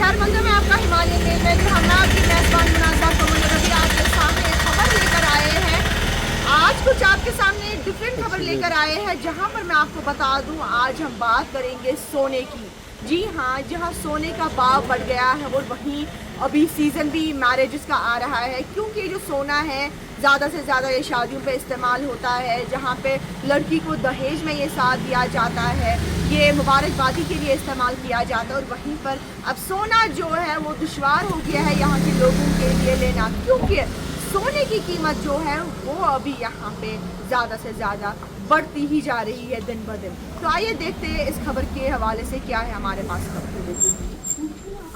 खैर मंजर में आपका हिमालयन मेल में जो हम आपकी मेजबान मुनाज़ा कमल रबी आपके सामने खबर लेकर आए हैं। आज कुछ आपके सामने डिफरेंट खबर लेकर आए हैं, जहां पर मैं आपको बता दूं आज हम बात करेंगे सोने की। जी हाँ, जहां सोने का भाव बढ़ गया है और वहीं अभी सीज़न भी मैरिजेस का आ रहा है, क्योंकि जो सोना है ज़्यादा से ज़्यादा ये शादियों पे इस्तेमाल होता है, जहाँ पे लड़की को दहेज में ये साथ दिया जाता है, ये मुबारकबादी के लिए इस्तेमाल किया जाता है। और वहीं पर अब सोना जो है वो दुश्वार हो गया है यहाँ के लोगों के लिए लेना, क्योंकि सोने की कीमत जो है वो अभी यहाँ पे ज़्यादा से ज़्यादा बढ़ती ही जा रही है दिन ब दिन। तो आइए देखते हैं इस खबर के हवाले से क्या है हमारे पास खबर।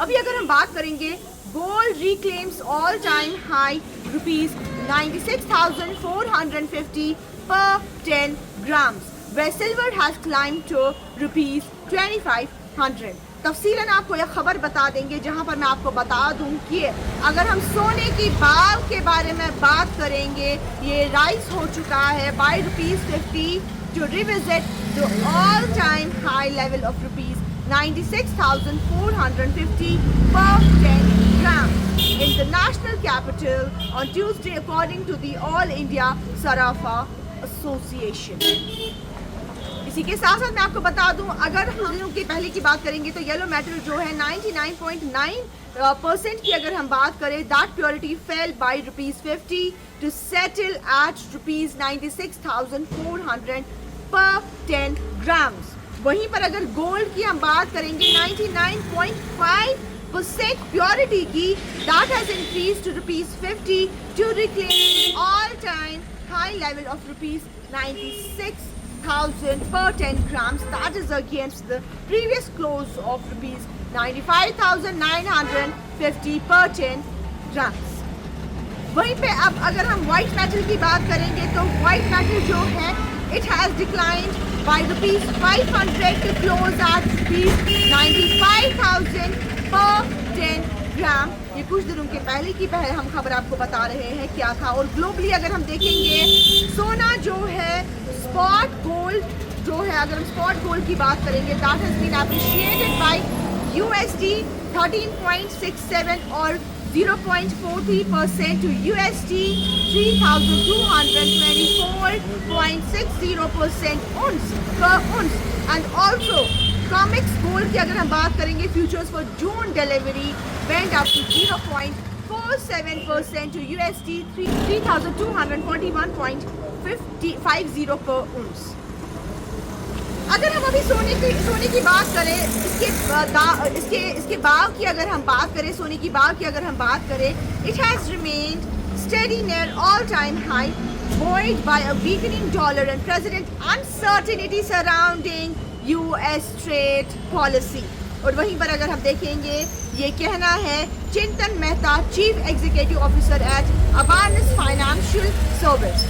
अभी अगर हम बात करेंगे, gold reclaims all time high rupees 96,450 per 10 grams, where silver has climbed to rupees 2,500। तफसीलन आपको यह खबर बता देंगे, जहां पर मैं आपको बता दूं कि अगर हम सोने की भाव के बारे में बात करेंगे, ये राइज हो चुका है by ₹50 to revisit the all time high level of ₹96,450 per 10 grams in the national capital on Tuesday, according to the All India Sarafa Association। इसी के साथ साथ मैं आपको बता दूं, अगर हम लोग की पहले की बात करेंगे तो येलो मेटल जो है 99.9% की अगर हम बात करें, that purity fell by ₹50 to settle at ₹96,400 पर 10 ग्राम्स। वहीं पर अगर गोल्ड की हम बात करेंगे 99.5% प्योरिटी की, that has increase to ₹50 to reclaim all time high level of ₹96,000 per 10 grams, that is against the previous close of ₹95,950 per 10 grams। वहीं पे अब अगर हम व्हाइट मेटल की बात करेंगे तो व्हाइट मेटल जो है it has declined by ₹500 to close at ₹95,000 per 10 gram। ये कुछ दिनों के पहले की हम खबर आपको बता रहे हैं क्या था। और ग्लोबली अगर हम देखेंगे, सोना जो है स्पॉट गोल्ड जो है, अगर हम स्पॉट गोल्ड की बात करेंगे, that has been appreciated by USD 13.67 और 0.43% to USD 3,224.60% per ounce। And also Comex gold की अगर हम बात करेंगे, futures for June delivery went up to 0.47% to USD 3,241.50 per ounce। अगर हम अभी सोने की बात करें, इसके भाव की अगर हम बात करें, सोने की भाव की अगर हम बात करें, it has remained steady near all-time high, buoyed by a weakening dollar and president uncertainty surrounding US trade policy। और वहीं पर अगर हम देखेंगे, ये कहना है Chintan Mehta, chief executive officer at Abans financial service.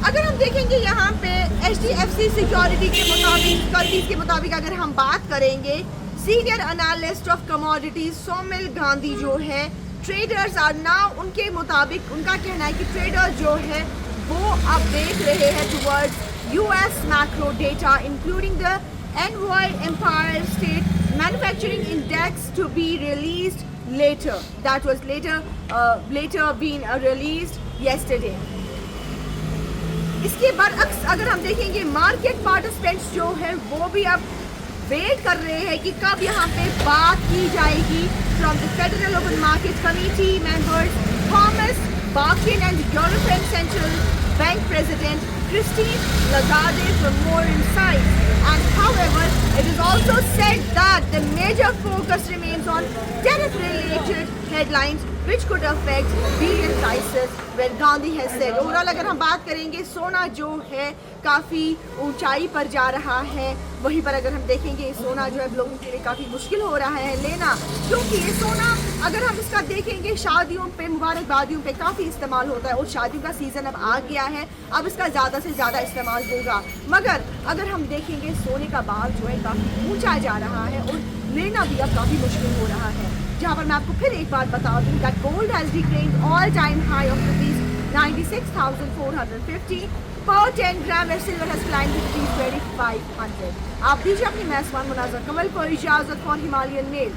अगर हम देखेंगे यहाँ पे HDFC सिक्योरिटी के मुताबिक अगर हम बात करेंगे, senior analyst of commodities Somil Gandhi जो है, ट्रेडर्स आर नाउ, उनके मुताबिक उनका कहना है कि ट्रेडर जो है वो अब देख रहे हैं towards US macro data including the Envoy Empire State Manufacturing Index to be released later. That was later been released yesterday। इसके बरअक्स अगर हम देखेंगे, मार्केट पार्टिसिपेंट्स जो है वो भी अब वेट कर रहे हैं कि कब यहाँ पे बात की जाएगी from the Federal Open Market Committee members Thomas Barkin and European Central Bank president Christine Lagarde for more insight। And however, it is also said that the major focus remains on tariff-related headlines which could affect billion prices, where Gandhi has said। Overall अगर हम बात करेंगे, सोना जो है काफ़ी ऊंचाई पर जा रहा है। वहीं पर अगर हम देखेंगे, सोना जो है लोगों के लिए काफ़ी मुश्किल हो रहा है लेना, क्योंकि ये सोना अगर हम इसका देखेंगे शादियों पे, मुबारकबादियों पे काफ़ी इस्तेमाल होता है और शादियों का सीज़न अब आ गया है, अब इसका ज़्यादा से ज़्यादा इस्तेमाल होगा। मगर अगर हम देखेंगे, सोने का भाव जो है काफ़ी ऊंचा जा रहा है और लेना भी अब काफ़ी मुश्किल हो रहा है। जहाँ पर मैं आपको फिर एक बार बता दूँ that gold has declaimed all time high of ₹96,450 per 10 gram, where silver has climbed to ₹2,500। आप दीजिए अपनी मेजबान मुनाज़र कमल को इजाज़त फॉर हिमालयन मेल।